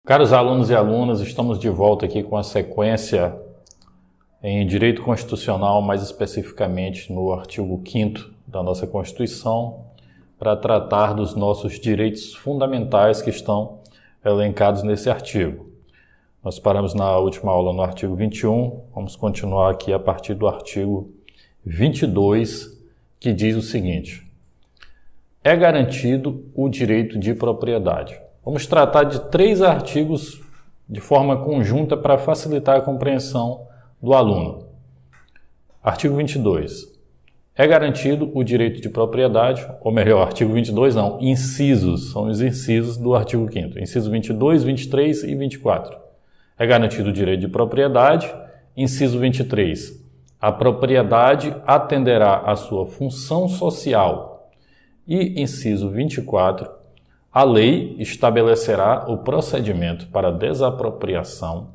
Caros alunos e alunas, estamos de volta aqui com a sequência em Direito Constitucional, mais especificamente no artigo 5º da nossa Constituição, para tratar dos nossos direitos fundamentais que estão elencados nesse artigo. Nós paramos na última aula no artigo 21, vamos continuar aqui a partir do artigo 22, que diz o seguinte: é garantido o direito de propriedade. Vamos tratar de 3 artigos de forma conjunta para facilitar a compreensão do aluno. Artigo 22. É garantido o direito de propriedade, ou melhor, artigo 22 não, incisos, são os incisos do artigo 5º. Inciso 22, 23 e 24. É garantido o direito de propriedade. Inciso 23. A propriedade atenderá à sua função social. E inciso 24. A lei estabelecerá o procedimento para desapropriação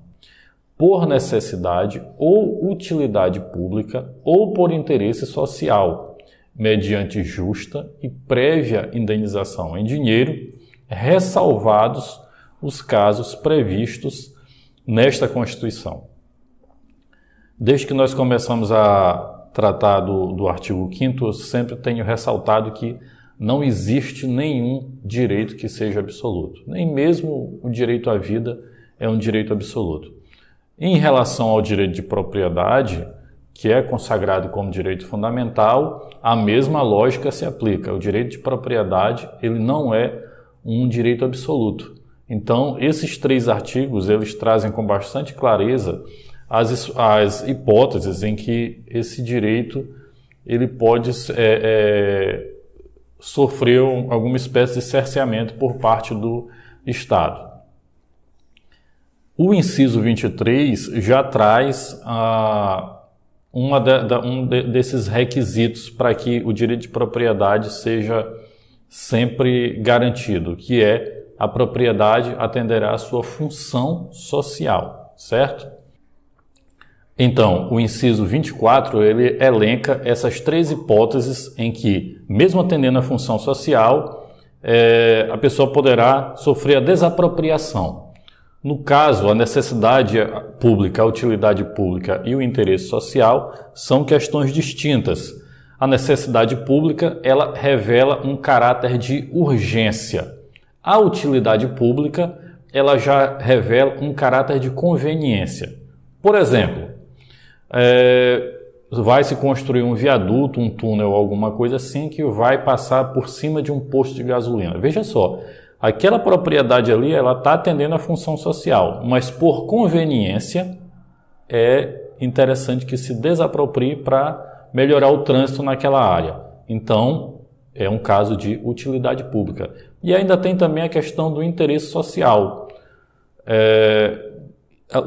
por necessidade ou utilidade pública ou por interesse social, mediante justa e prévia indenização em dinheiro, ressalvados os casos previstos nesta Constituição. Desde que nós começamos a tratar do artigo 5º, eu sempre tenho ressaltado que não existe nenhum direito que seja absoluto. Nem mesmo o direito à vida é um direito absoluto. Em relação ao direito de propriedade, que é consagrado como direito fundamental, a mesma lógica se aplica. O direito de propriedade, ele não é um direito absoluto. Então, esses 3 artigos, eles trazem com bastante clareza as hipóteses em que esse direito ele pode sofreu alguma espécie de cerceamento por parte do Estado. O inciso 23 já traz desses requisitos para que o direito de propriedade seja sempre garantido, que é a propriedade atenderá à sua função social, certo? Então, o inciso 24, ele elenca essas 3 hipóteses em que, mesmo atendendo à função social, a pessoa poderá sofrer a desapropriação. No caso, a necessidade pública, a utilidade pública e o interesse social são questões distintas. A necessidade pública, ela revela um caráter de urgência. A utilidade pública, ela já revela um caráter de conveniência. Por exemplo, vai se construir um viaduto, um túnel, alguma coisa assim, que vai passar por cima de um posto de gasolina. Veja só, aquela propriedade ali, ela está atendendo a função social, mas por conveniência é interessante que se desaproprie para melhorar o trânsito naquela área. Então, é um caso de utilidade pública. E ainda tem também a questão do interesse social.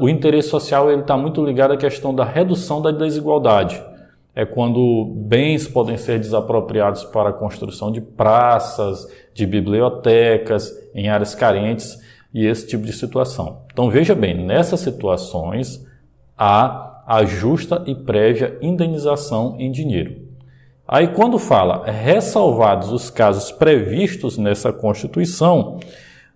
O interesse social está muito ligado à questão da redução da desigualdade. É quando bens podem ser desapropriados para a construção de praças, de bibliotecas, em áreas carentes e esse tipo de situação. Então veja bem, nessas situações há a justa e prévia indenização em dinheiro. Aí quando fala ressalvados os casos previstos nessa Constituição,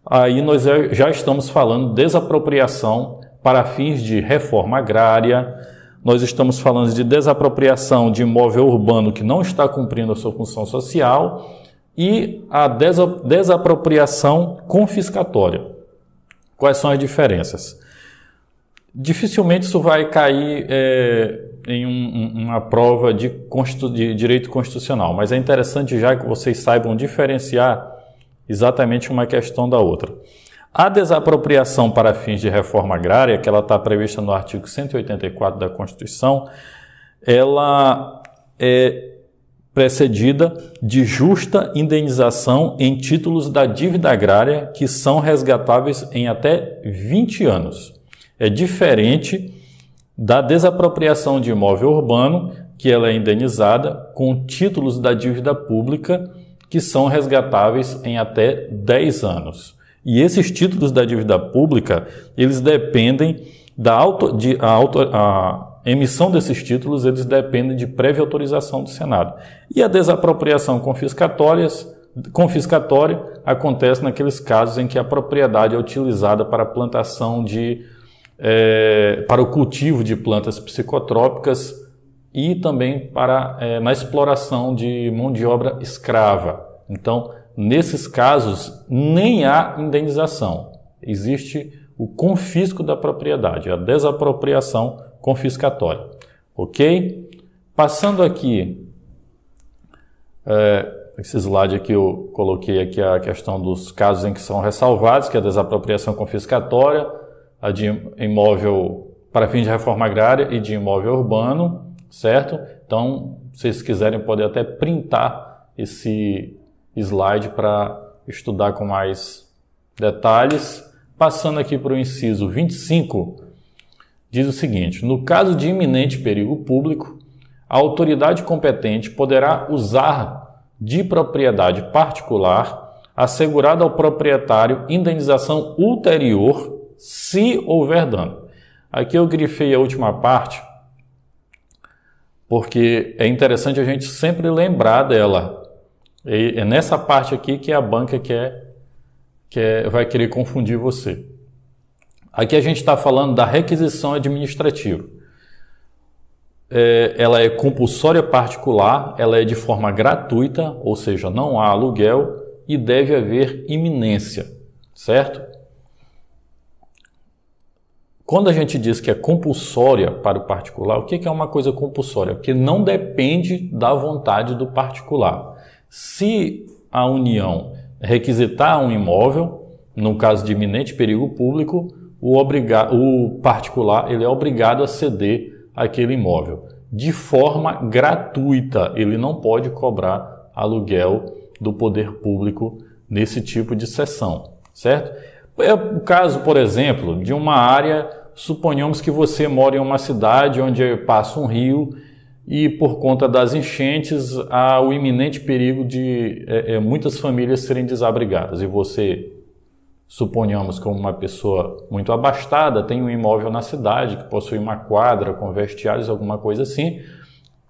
aí nós já estamos falando desapropriação para fins de reforma agrária, nós estamos falando de desapropriação de imóvel urbano que não está cumprindo a sua função social e a desapropriação confiscatória. Quais são as diferenças? Dificilmente isso vai cair em uma prova de direito constitucional, mas é interessante já que vocês saibam diferenciar exatamente uma questão da outra. A desapropriação para fins de reforma agrária, que ela está prevista no artigo 184 da Constituição, ela é precedida de justa indenização em títulos da dívida agrária que são resgatáveis em até 20 anos. É diferente da desapropriação de imóvel urbano, que ela é indenizada com títulos da dívida pública que são resgatáveis em até 10 anos. E esses títulos da dívida pública, eles dependem a emissão desses títulos, eles dependem de prévia autorização do Senado. E a desapropriação confiscatória confiscatória acontece naqueles casos em que a propriedade é utilizada para a plantação para o cultivo de plantas psicotrópicas e também na exploração de mão de obra escrava. Então, nesses casos, nem há indenização. Existe o confisco da propriedade, a desapropriação confiscatória. Ok? Passando aqui, esse slide aqui eu coloquei aqui a questão dos casos em que são ressalvados, que é a desapropriação confiscatória, a de imóvel para fins de reforma agrária e de imóvel urbano, certo? Então, se vocês quiserem, podem até printar esse slide para estudar com mais detalhes. Passando aqui para o inciso 25, diz o seguinte: no caso de iminente perigo público, a autoridade competente poderá usar de propriedade particular, assegurada ao proprietário indenização ulterior, se houver dano. Aqui eu grifei a última parte, porque é interessante a gente sempre lembrar dela. E é nessa parte aqui que a banca vai querer confundir você. Aqui a gente está falando da requisição administrativa. Ela é compulsória particular, ela é de forma gratuita, ou seja, não há aluguel e deve haver iminência, certo? Quando a gente diz que é compulsória para o particular, o que é uma coisa compulsória? Porque não depende da vontade do particular. Se a União requisitar um imóvel, no caso de iminente perigo público, o particular ele é obrigado a ceder aquele imóvel de forma gratuita. Ele não pode cobrar aluguel do poder público nesse tipo de cessão, certo? É o caso, por exemplo, de uma área, suponhamos que você mora em uma cidade onde passa um rio e por conta das enchentes há o iminente perigo de muitas famílias serem desabrigadas e você, suponhamos como uma pessoa muito abastada, tem um imóvel na cidade que possui uma quadra com vestiários, alguma coisa assim,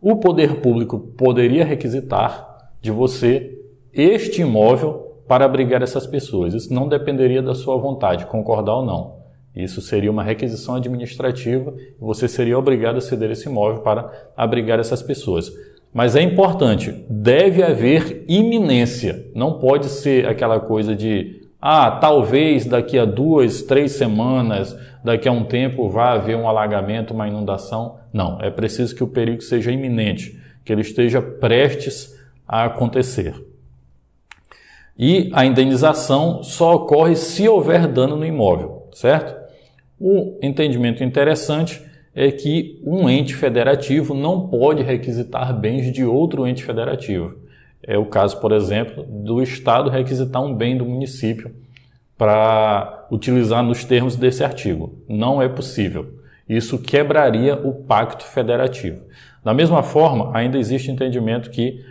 o poder público poderia requisitar de você este imóvel para abrigar essas pessoas. Isso não dependeria da sua vontade, concordar ou não. Isso seria uma requisição administrativa e você seria obrigado a ceder esse imóvel para abrigar essas pessoas. Mas é importante, deve haver iminência. Não pode ser aquela coisa de talvez daqui a 2, 3 semanas, daqui a um tempo vá haver um alagamento, uma inundação. Não, é preciso que o perigo seja iminente, que ele esteja prestes a acontecer. E a indenização só ocorre se houver dano no imóvel, certo? O entendimento interessante é que um ente federativo não pode requisitar bens de outro ente federativo. É o caso, por exemplo, do Estado requisitar um bem do município para utilizar nos termos desse artigo. Não é possível. Isso quebraria o pacto federativo. Da mesma forma, ainda existe entendimento que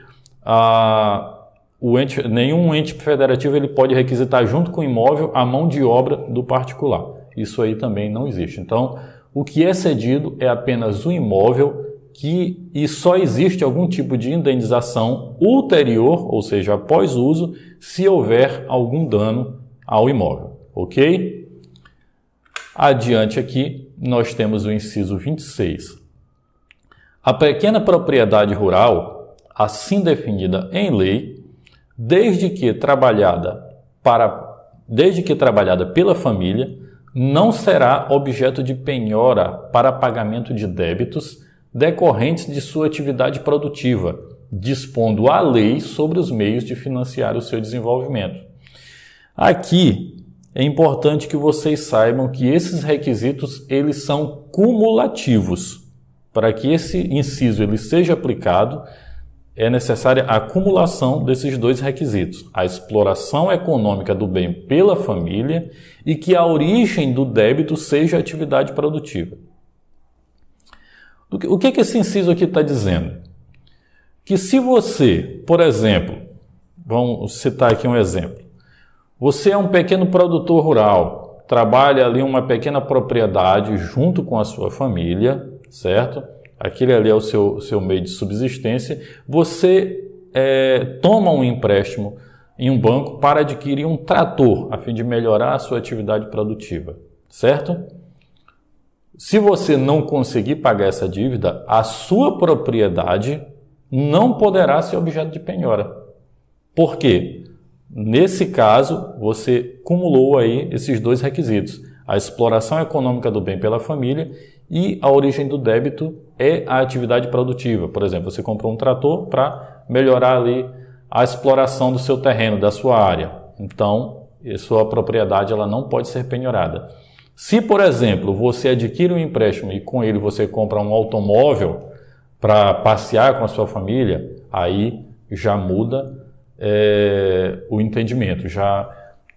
nenhum ente federativo ele pode requisitar junto com o imóvel a mão de obra do particular. Isso aí também não existe. Então, o que é cedido é apenas o imóvel e só existe algum tipo de indenização ulterior, ou seja, após uso, se houver algum dano ao imóvel, ok? Adiante aqui, nós temos o inciso 26. A pequena propriedade rural, assim definida em lei, desde que trabalhada pela família, não será objeto de penhora para pagamento de débitos decorrentes de sua atividade produtiva, dispondo a lei sobre os meios de financiar o seu desenvolvimento. Aqui é importante que vocês saibam que esses requisitos eles são cumulativos. Para que esse inciso ele seja aplicado, é necessária a acumulação desses dois requisitos: a exploração econômica do bem pela família e que a origem do débito seja a atividade produtiva. O que esse inciso aqui está dizendo? Que se você, por exemplo, vamos citar aqui um exemplo, você é um pequeno produtor rural, trabalha ali uma pequena propriedade junto com a sua família, certo? Aquele ali é o seu meio de subsistência. Você toma um empréstimo em um banco para adquirir um trator, a fim de melhorar a sua atividade produtiva, certo? Se você não conseguir pagar essa dívida, a sua propriedade não poderá ser objeto de penhora. Por quê? Nesse caso, você cumulou aí esses dois requisitos. A exploração econômica do bem pela família e a origem do débito é a atividade produtiva. Por exemplo, você comprou um trator para melhorar ali a exploração do seu terreno, da sua área. Então, a sua propriedade ela não pode ser penhorada. Se, por exemplo, você adquire um empréstimo e com ele você compra um automóvel para passear com a sua família, aí já muda o entendimento, já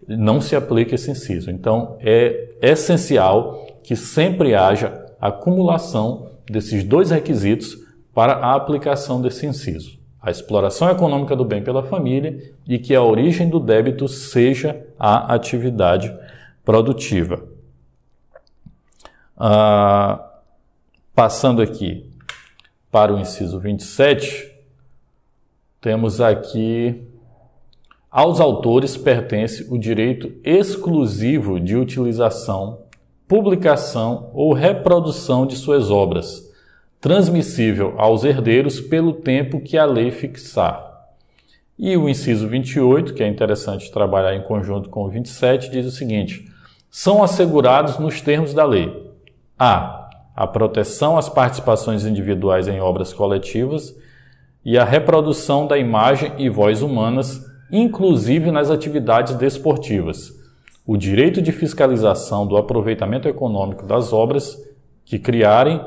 não se aplica esse inciso. Então, é essencial que sempre haja acumulação desses dois requisitos para a aplicação desse inciso. A exploração econômica do bem pela família e que a origem do débito seja a atividade produtiva. Passando aqui para o inciso 27, temos aqui: aos autores pertence o direito exclusivo de utilização, publicação ou reprodução de suas obras, transmissível aos herdeiros pelo tempo que a lei fixar. E o inciso 28, que é interessante trabalhar em conjunto com o 27, diz o seguinte: são assegurados nos termos da lei a proteção às participações individuais em obras coletivas e a reprodução da imagem e voz humanas, inclusive nas atividades desportivas, o direito de fiscalização do aproveitamento econômico das obras que criarem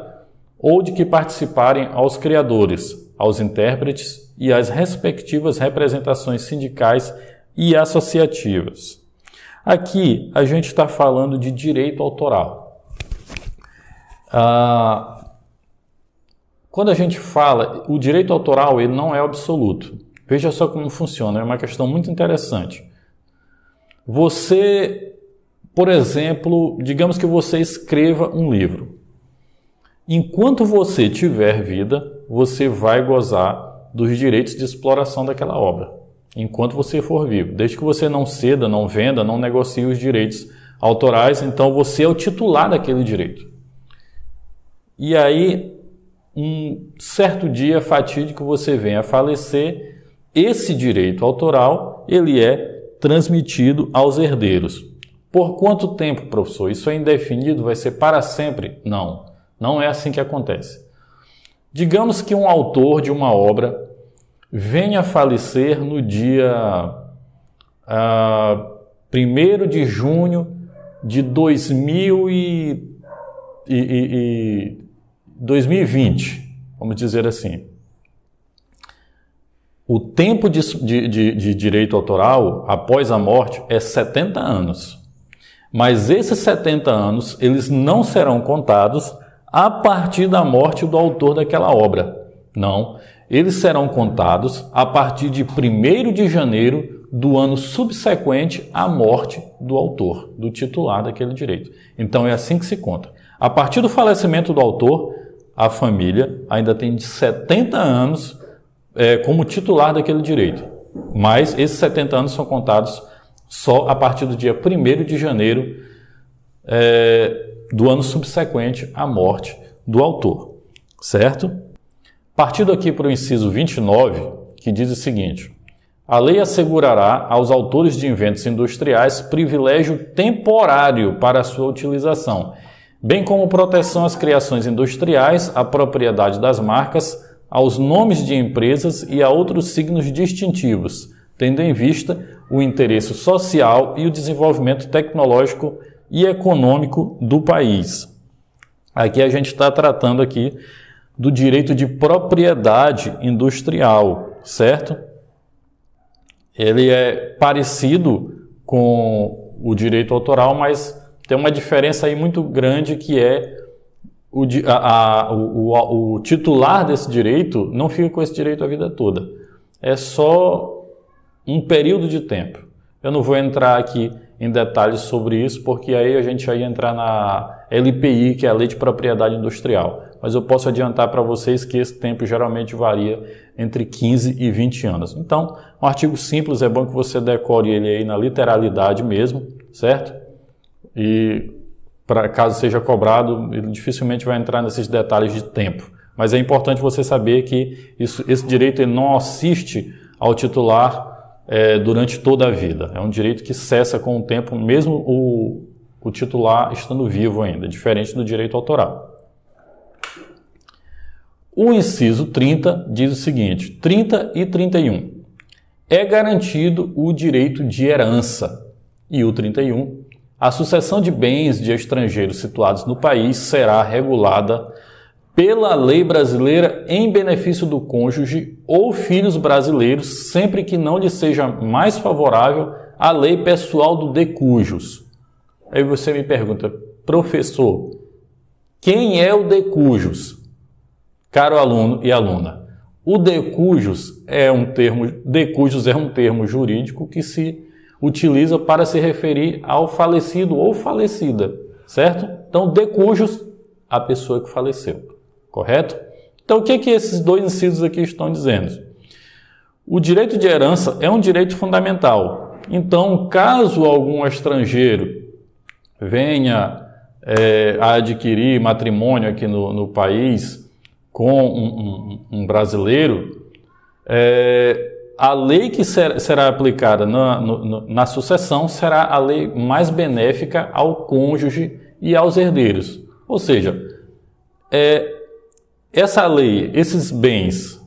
ou de que participarem aos criadores, aos intérpretes e às respectivas representações sindicais e associativas. Aqui a gente está falando de direito autoral. Quando a gente fala, o direito autoral ele não é absoluto. Veja só como funciona, é uma questão muito interessante. Você, por exemplo, digamos que você escreva um livro. Enquanto você tiver vida, você vai gozar dos direitos de exploração daquela obra. Enquanto você for vivo. Desde que você não ceda, não venda, não negocie os direitos autorais, então você é o titular daquele direito. E aí, um certo dia fatídico você vem a falecer, esse direito autoral, ele é transmitido aos herdeiros. Por quanto tempo, professor? Isso é indefinido? Vai ser para sempre? Não, não é assim que acontece. Digamos que um autor de uma obra venha a falecer no dia 1º de junho de 2020, vamos dizer assim. O tempo de direito autoral após a morte é 70 anos. Mas esses 70 anos, eles não serão contados a partir da morte do autor daquela obra. Não, eles serão contados a partir de 1º de janeiro do ano subsequente à morte do autor, do titular daquele direito. Então é assim que se conta. A partir do falecimento do autor, a família ainda tem de 70 anos como titular daquele direito. Mas esses 70 anos são contados só a partir do dia 1º de janeiro do ano subsequente à morte do autor. Certo? Partindo aqui para o inciso 29, que diz o seguinte: a lei assegurará aos autores de inventos industriais privilégio temporário para a sua utilização, bem como proteção às criações industriais, à propriedade das marcas, aos nomes de empresas e a outros signos distintivos, tendo em vista o interesse social e o desenvolvimento tecnológico e econômico do país. Aqui a gente está tratando aqui do direito de propriedade industrial, certo? Ele é parecido com o direito autoral, mas tem uma diferença aí muito grande, que é o titular desse direito não fica com esse direito a vida toda. É só um período de tempo. Eu não vou entrar aqui em detalhes sobre isso, porque aí a gente vai entrar na LPI, que é a Lei de Propriedade Industrial. mas eu posso adiantar para vocês que esse tempo geralmente varia entre 15 e 20 anos. Então, um artigo simples, é bom que você decore ele aí na literalidade mesmo, certo? E caso seja cobrado, ele dificilmente vai entrar nesses detalhes de tempo. Mas é importante você saber que esse direito ele não assiste ao titular durante toda a vida. É um direito que cessa com o tempo, mesmo o titular estando vivo ainda, diferente do direito autoral. O inciso 30 diz o seguinte, 30 e 31. É garantido o direito de herança. E o 31. A sucessão de bens de estrangeiros situados no país será regulada pela lei brasileira em benefício do cônjuge ou filhos brasileiros, sempre que não lhe seja mais favorável a lei pessoal do de cujos. Aí você me pergunta, professor, quem é o de cujos? Caro aluno e aluna, o de cujos é um termo jurídico que se utiliza para se referir ao falecido ou falecida, certo? Então, de cujos, a pessoa que faleceu. Correto? Então, o que esses dois incisos aqui estão dizendo? O direito de herança é um direito fundamental. Então, caso algum estrangeiro venha a adquirir matrimônio aqui no país com um brasileiro, a lei que será aplicada na sucessão será a lei mais benéfica ao cônjuge e aos herdeiros. Ou seja, essa lei, esses bens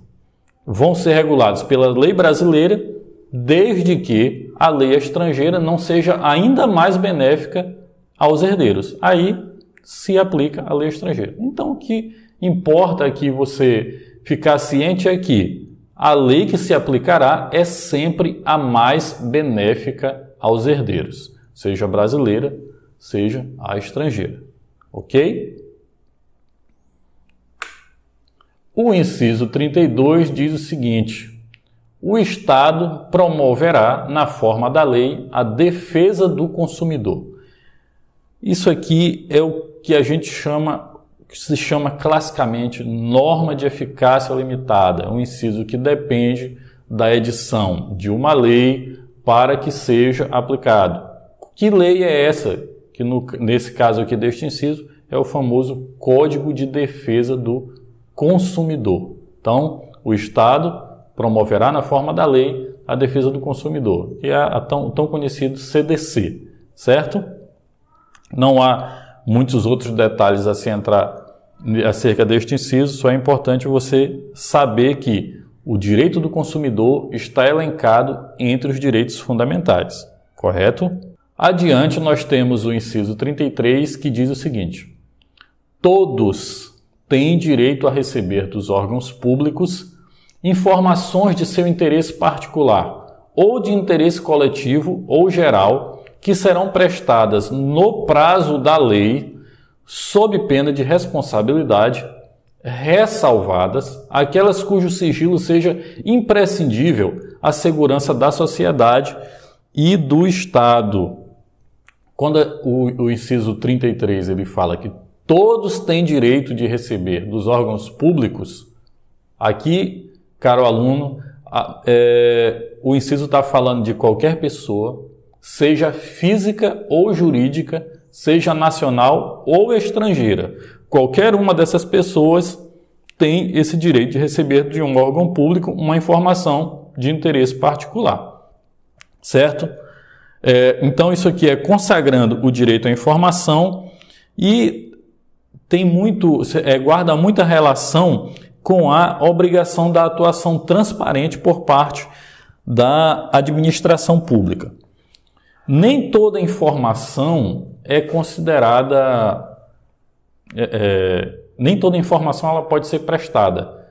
vão ser regulados pela lei brasileira, desde que a lei estrangeira não seja ainda mais benéfica aos herdeiros. Aí se aplica a lei estrangeira. Então, o que importa aqui você ficar ciente é que a lei que se aplicará é sempre a mais benéfica aos herdeiros, seja a brasileira, seja a estrangeira. Ok? O inciso 32 diz o seguinte: o Estado promoverá, na forma da lei, a defesa do consumidor. Isso aqui é o que se chama classicamente norma de eficácia limitada. É um inciso que depende da edição de uma lei para que seja aplicado. Que lei é essa? Que nesse caso aqui deste inciso é o famoso Código de Defesa do Consumidor. Então, o Estado promoverá na forma da lei a defesa do consumidor, que é a tão conhecido CDC, certo? Não há muitos outros detalhes a se entrar acerca deste inciso, só é importante você saber que o direito do consumidor está elencado entre os direitos fundamentais, correto? Adiante, nós temos o inciso 33, que diz o seguinte: todos têm direito a receber dos órgãos públicos informações de seu interesse particular ou de interesse coletivo ou geral que serão prestadas no prazo da lei, sob pena de responsabilidade, ressalvadas aquelas cujo sigilo seja imprescindível à segurança da sociedade e do Estado. Quando o inciso 33 ele fala que todos têm direito de receber dos órgãos públicos, aqui, caro aluno, o inciso está falando de qualquer pessoa, seja física ou jurídica, seja nacional ou estrangeira. Qualquer uma dessas pessoas tem esse direito de receber de um órgão público uma informação de interesse particular, certo? Então, isso aqui é consagrando o direito à informação e guarda muita relação com a obrigação da atuação transparente por parte da administração pública. Nem toda informação é considerada... nem toda informação ela pode ser prestada.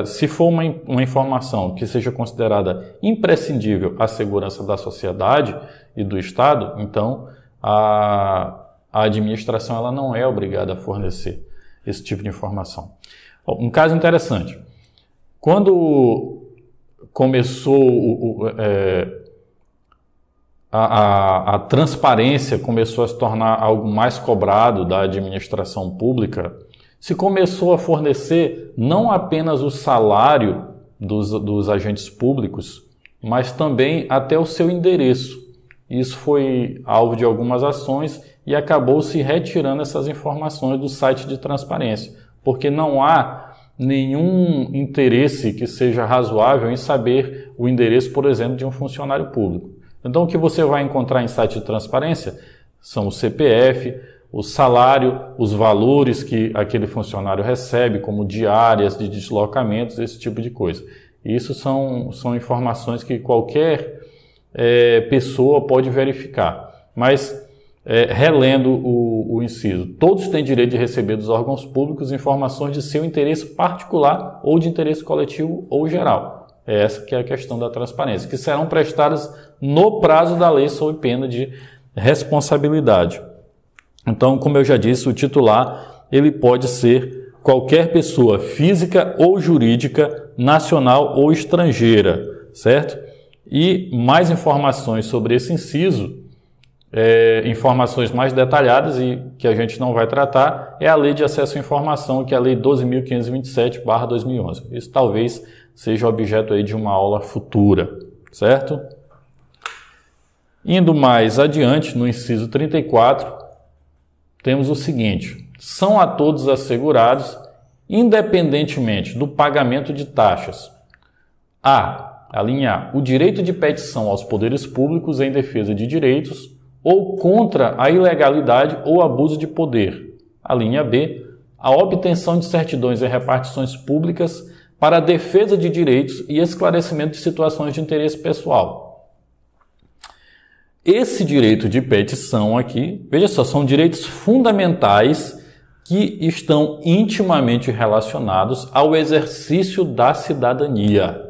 Se for uma informação que seja considerada imprescindível à segurança da sociedade e do Estado, então a administração ela não é obrigada a fornecer esse tipo de informação. Um caso interessante. Quando começou a transparência começou a se tornar algo mais cobrado da administração pública, Se começou a fornecer não apenas o salário dos agentes públicos, mas também até o seu endereço. Isso foi alvo de algumas ações e acabou se retirando essas informações do site de transparência, porque não há nenhum interesse que seja razoável em saber o endereço, por exemplo, de um funcionário público. Então, o que você vai encontrar em site de transparência são o CPF, o salário, os valores que aquele funcionário recebe, como diárias de deslocamentos, esse tipo de coisa. Isso são informações que qualquer pessoa pode verificar. Mas, relendo o inciso, todos têm direito de receber dos órgãos públicos informações de seu interesse particular ou de interesse coletivo ou geral. Essa que é a questão da transparência, que serão prestadas no prazo da lei sob pena de responsabilidade. Então, como eu já disse, o titular ele pode ser qualquer pessoa física ou jurídica, nacional ou estrangeira, certo? E mais informações sobre esse inciso, informações mais detalhadas e que a gente não vai tratar, é a Lei de Acesso à Informação, que é a Lei 12.527/2011. Isso talvez seja objeto aí de uma aula futura, certo? Indo mais adiante, no inciso 34, temos o seguinte: são a todos assegurados, independentemente do pagamento de taxas, a linha A, o direito de petição aos poderes públicos em defesa de direitos ou contra a ilegalidade ou abuso de poder. A linha B, a obtenção de certidões e repartições públicas para a defesa de direitos e esclarecimento de situações de interesse pessoal. Esse direito de petição aqui, veja só, são direitos fundamentais que estão intimamente relacionados ao exercício da cidadania.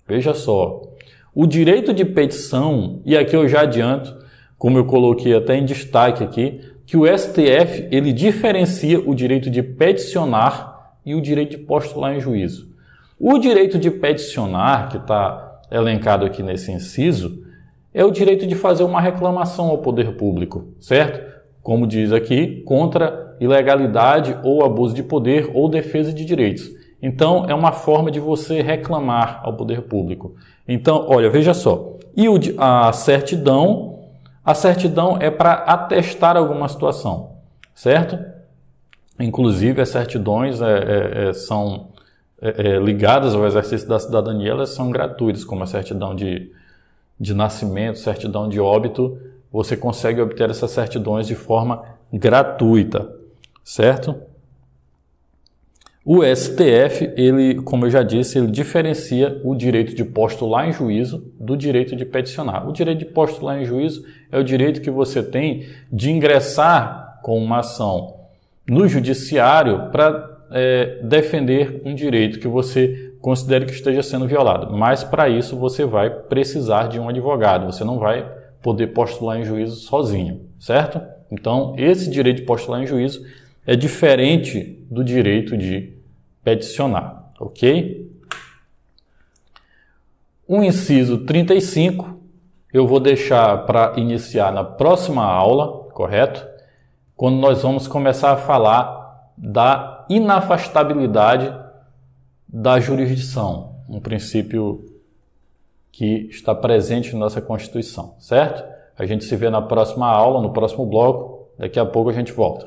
Veja só, o direito de petição, e aqui eu já adianto, como eu coloquei até em destaque aqui, que o STF ele diferencia o direito de peticionar e o direito de postular em juízo. O direito de peticionar, que está elencado aqui nesse inciso, é o direito de fazer uma reclamação ao poder público, certo? Como diz aqui, contra ilegalidade ou abuso de poder ou defesa de direitos. Então, é uma forma de você reclamar ao poder público. Então, olha, veja só. E a certidão é para atestar alguma situação, certo? Inclusive, as certidões são ligadas ao exercício da cidadania, elas são gratuitas, como a certidão de nascimento, certidão de óbito. Você consegue obter essas certidões de forma gratuita, certo? O STF, ele, como eu já disse, ele diferencia o direito de postular em juízo do direito de peticionar. O direito de postular em juízo é o direito que você tem de ingressar com uma ação no judiciário para defender um direito que você considere que esteja sendo violado. Mas para isso você vai precisar de um advogado, você não vai poder postular em juízo sozinho, certo? Então, esse direito de postular em juízo é diferente do direito de peticionar, ok? O inciso 35 eu vou deixar para iniciar na próxima aula, correto? Quando nós vamos começar a falar da inafastabilidade da jurisdição, um princípio que está presente na nossa Constituição, certo? A gente se vê na próxima aula, no próximo bloco. Daqui a pouco a gente volta.